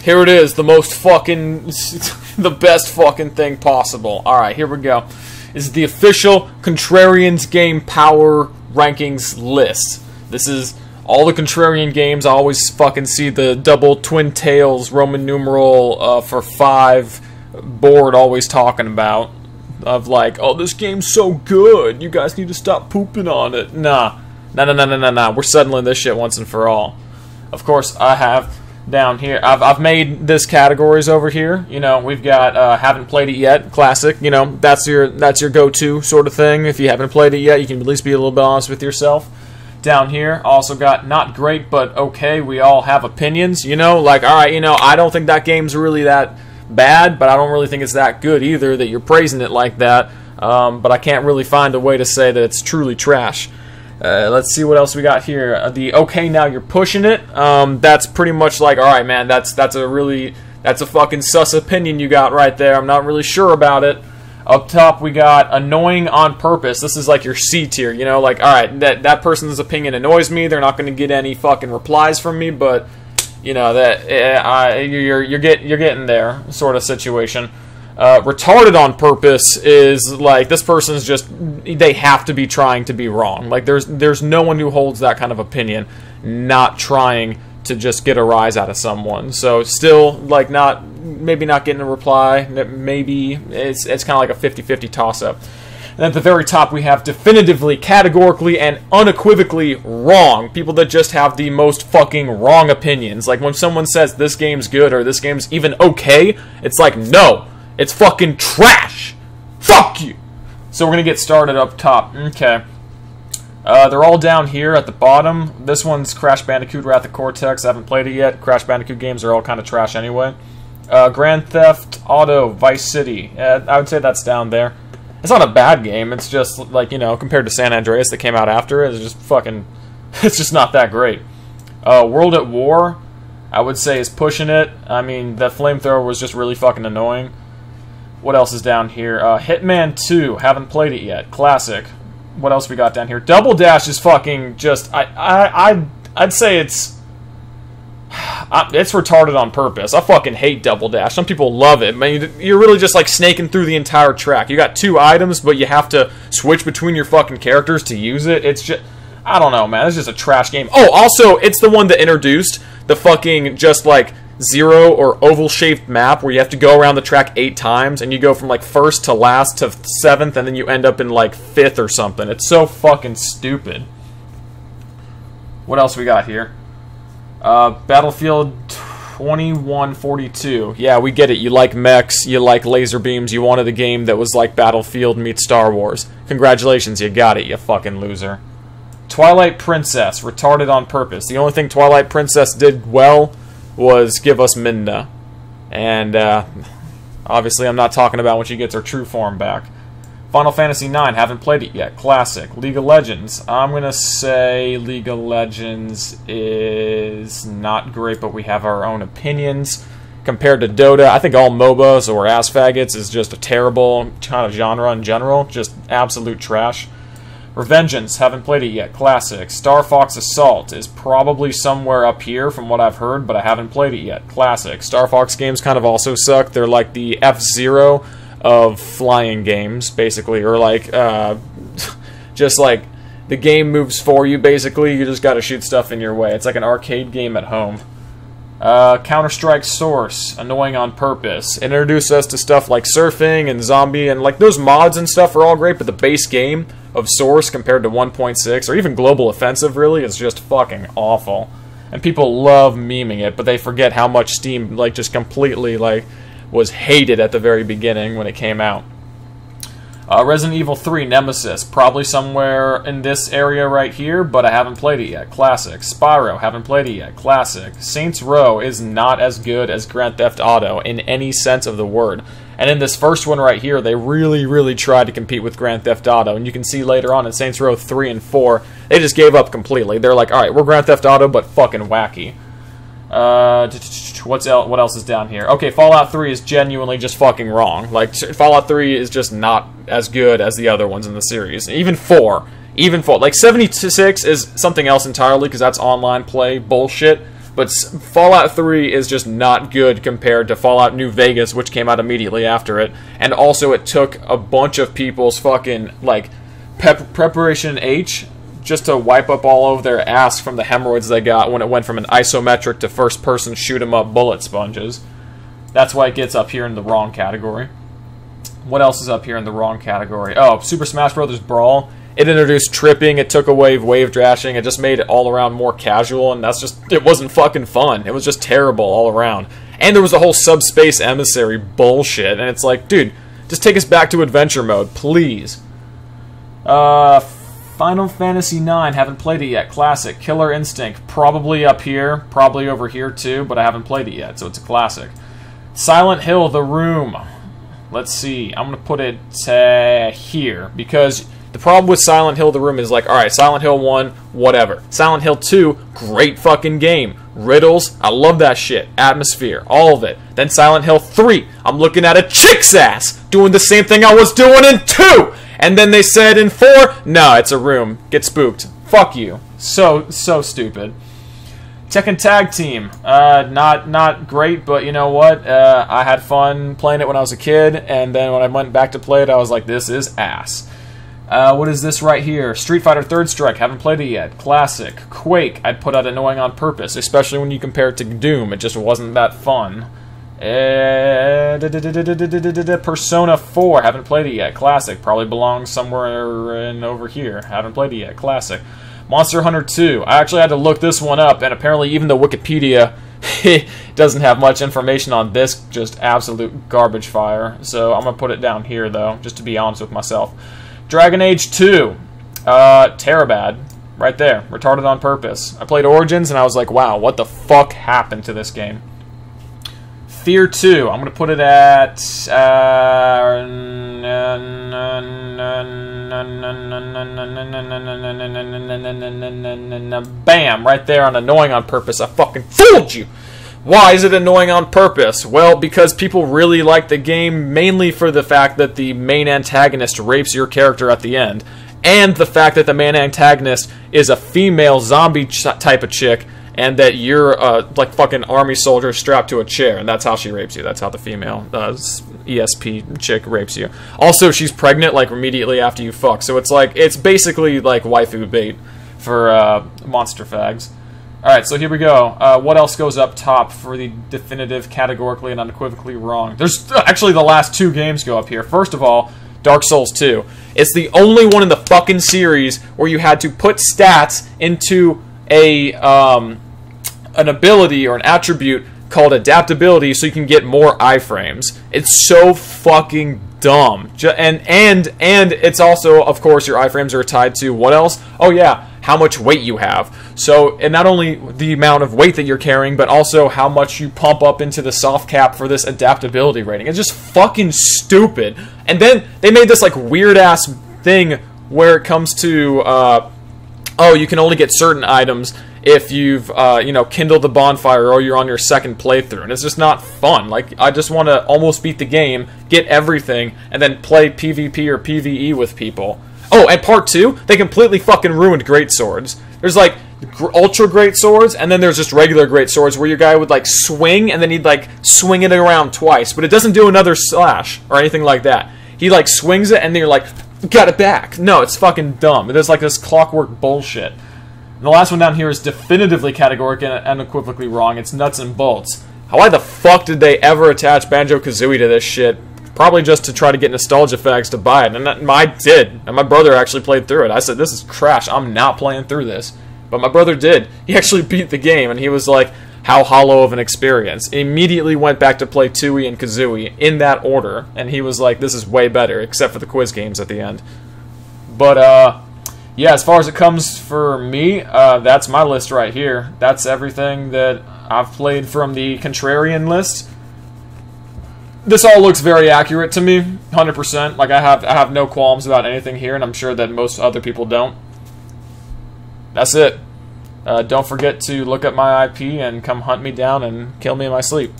Here it is, the most fucking, the best fucking thing possible. Alright, here we go. This is the official Contrarian's Game Power Rankings list. This is all the Contrarian games. I always fucking see the double twin tails Roman numeral for 5 board always talking about. Of like, oh, this game's so good, you guys need to stop pooping on it. Nah. We're settling this shit once and for all. Of course, I have down here, I've made this categories over here. You know, we've got haven't played it yet, classic. You know, that's your go-to sort of thing. If you haven't played it yet, you can at least be a little bit honest with yourself. Down here, also got not great but okay. We all have opinions. You know, like, all right, you know, I don't think that game's really that bad, but I don't really think it's that good either that you're praising it like that. But I can't really find a way to say that it's truly trash. Let's see what else we got here. The okay, now you're pushing it. That's pretty much like, all right, man, that's a fucking sus opinion you got right there. I'm not really sure about it. Up top, we got annoying on purpose. This is like your C tier, you know, like, all right, that person's opinion annoys me. They're not going to get any fucking replies from me, but you know that you're getting there, sort of situation. Retarded on purpose is like, this person's just, they have to be trying to be wrong. Like, there's no one who holds that kind of opinion not trying to just get a rise out of someone. So still, like, maybe not getting a reply. Maybe it's kind of like a 50-50 toss-up. And at the very top, we have definitively, categorically, and unequivocally wrong. People that just have the most fucking wrong opinions. Like, when someone says this game's good or this game's even okay, it's like, no. It's fucking trash! Fuck you! So we're gonna get started up top. Okay. They're all down here at the bottom. This one's Crash Bandicoot Wrath of Cortex. I haven't played it yet. Crash Bandicoot games are all kind of trash anyway. Grand Theft Auto Vice City. I would say that's down there. It's not a bad game. It's just, like, you know, compared to San Andreas that came out after it, it's just fucking... it's just not that great. World at War, I would say, is pushing it. I mean, that flamethrower was just really fucking annoying. What else is down here? Hitman 2. Haven't played it yet. Classic. What else we got down here? Double Dash is fucking just... I'd say it's retarded on purpose. I fucking hate Double Dash. Some people love it. I mean, you're really just like snaking through the entire track. You got 2 items, but you have to switch between your fucking characters to use it. It's just... I don't know, man. It's just a trash game. Oh, also, it's the one that introduced the fucking just like... 0 or oval-shaped map where you have to go around the track 8 times, and you go from like 1st to last to 7th, and then you end up in like 5th or something. It's so fucking stupid. What else we got here? Battlefield 2142. Yeah, we get it. You like mechs, you like laser beams, you wanted a game that was like Battlefield meets Star Wars. Congratulations, you got it, you fucking loser. Twilight Princess, retarded on purpose. The only thing Twilight Princess did well was give us Midna. And, obviously I'm not talking about when she gets her true form back. Final Fantasy IX, haven't played it yet. Classic. League of Legends. I'm gonna say League of Legends is not great, but we have our own opinions. Compared to Dota, I think all MOBAs or ass faggots is just a terrible kind of genre in general. Just absolute trash. Revengeance, haven't played it yet. Classic. Star Fox Assault is probably somewhere up here from what I've heard, but I haven't played it yet. Classic. Star Fox games kind of also suck. They're like the F-Zero of flying games, basically. Or like, just like the game moves for you, basically. You just gotta shoot stuff in your way. It's like an arcade game at home. Counter-Strike Source, annoying on purpose. Introduce us to stuff like surfing and zombie, and like those mods and stuff are all great, but the base game of Source compared to 1.6 or even Global Offensive really is just fucking awful. And people love memeing it, but they forget how much Steam like just completely like was hated at the very beginning when it came out. Resident Evil 3 Nemesis, probably somewhere in this area right here, but I haven't played it yet. Classic. Spyro, haven't played it yet. Classic. Saints Row is not as good as Grand Theft Auto in any sense of the word. And in this first one right here, they really tried to compete with Grand Theft Auto. And you can see later on in Saints Row 3 and 4, they just gave up completely. They're like, alright, we're Grand Theft Auto, but fucking wacky. What else is down here? Okay, Fallout 3 is genuinely just fucking wrong. Like, Fallout 3 is just not as good as the other ones in the series. Even 4. Like, 76 is something else entirely, because that's online play bullshit. But Fallout 3 is just not good compared to Fallout New Vegas, which came out immediately after it. And also it took a bunch of people's fucking, like, Preparation H just to wipe up all over their ass from the hemorrhoids they got when it went from an isometric to first-person shoot-'em-up bullet sponges. That's why it gets up here in the wrong category. What else is up here in the wrong category? Oh, Super Smash Bros. Brawl. It introduced tripping, it took away wave dashing, it just made it all around more casual, and that's just, it wasn't fucking fun. It was just terrible all around. And there was a whole subspace emissary bullshit, and it's like, dude, just take us back to adventure mode, please. Final Fantasy IX, haven't played it yet. Classic. Killer Instinct, probably up here, probably over here too, but I haven't played it yet, so it's a classic. Silent Hill, The Room. Let's see, I'm going to put it here, because the problem with Silent Hill, The Room is like, alright, Silent Hill 1, whatever. Silent Hill 2, great fucking game. Riddles, I love that shit. Atmosphere, all of it. Then Silent Hill 3, I'm looking at a chick's ass, doing the same thing I was doing in 2! And then they said in 4, no, it's a room. Get spooked. Fuck you. So stupid. Tekken Tag Team. Not great, but you know what? I had fun playing it when I was a kid, and then when I went back to play it, I was like, this is ass. What is this right here? Street Fighter Third Strike. Haven't played it yet. Classic. Quake. I'd put out annoying on purpose, especially when you compare it to Doom. It just wasn't that fun. Persona 4, haven't played it yet. Classic, probably belongs somewhere in over here. Haven't played it yet. Classic. Monster Hunter 2, I actually had to look this one up, and apparently even the Wikipedia doesn't have much information on this, just absolute garbage fire. So I'm gonna put it down here though, just to be honest with myself. Dragon Age 2, Terabad, right there, retarded on purpose. I played Origins and I was like, wow, what the fuck happened to this game? Fear 2, I'm going to put it at, bam, right there on annoying on purpose. I fucking fooled you! Why is it annoying on purpose? Well, because people really like the game, mainly for the fact that the main antagonist rapes your character at the end, and the fact that the main antagonist is a female zombie type of chick, and that you're like fucking army soldier strapped to a chair, and that's how she rapes you. That's how the female ESP chick rapes you. Also, she's pregnant like immediately after you fuck, so it's like, it's basically like waifu bait for monster fags. Alright, so here we go. What else goes up top for the definitive, categorically, and unequivocally wrong? There's actually the last 2 games go up here. First of all, Dark Souls 2. It's the only one in the fucking series where you had to put stats into a an ability or an attribute called adaptability so you can get more iframes. It's so fucking dumb. And it's also, of course, your iframes are tied to what else? Oh yeah, how much weight you have. So, and not only the amount of weight that you're carrying, but also how much you pump up into the soft cap for this adaptability rating. It's just fucking stupid. And then they made this like weird ass thing where it comes to oh, you can only get certain items if you've, you know, kindled the bonfire or you're on your second playthrough. And it's just not fun. Like, I just want to almost beat the game, get everything, and then play PvP or PvE with people. Oh, and part 2, they completely fucking ruined great swords. There's, like, ultra great swords, and then there's just regular great swords where your guy would, like, swing, and then he'd, like, swing it around twice. But it doesn't do another slash or anything like that. He, like, swings it, and then you're like, got it back. No, it's fucking dumb. There's, like, this clockwork bullshit. And the last one down here is definitively categoric and unequivocally wrong. It's nuts and bolts. Why the fuck did they ever attach Banjo-Kazooie to this shit? Probably just to try to get nostalgia fags to buy it. And I did. And my brother actually played through it. I said, this is trash. I'm not playing through this. But my brother did. He actually beat the game. And he was like, how hollow of an experience. Immediately went back to play Tooie and Kazooie in that order. And he was like, this is way better. Except for the quiz games at the end. But, yeah, as far as it comes for me, that's my list right here. That's everything that I've played from the Contrarian list. This all looks very accurate to me, 100%. Like, I have no qualms about anything here, and I'm sure that most other people don't. That's it. Don't forget to look up my IP and come hunt me down and kill me in my sleep.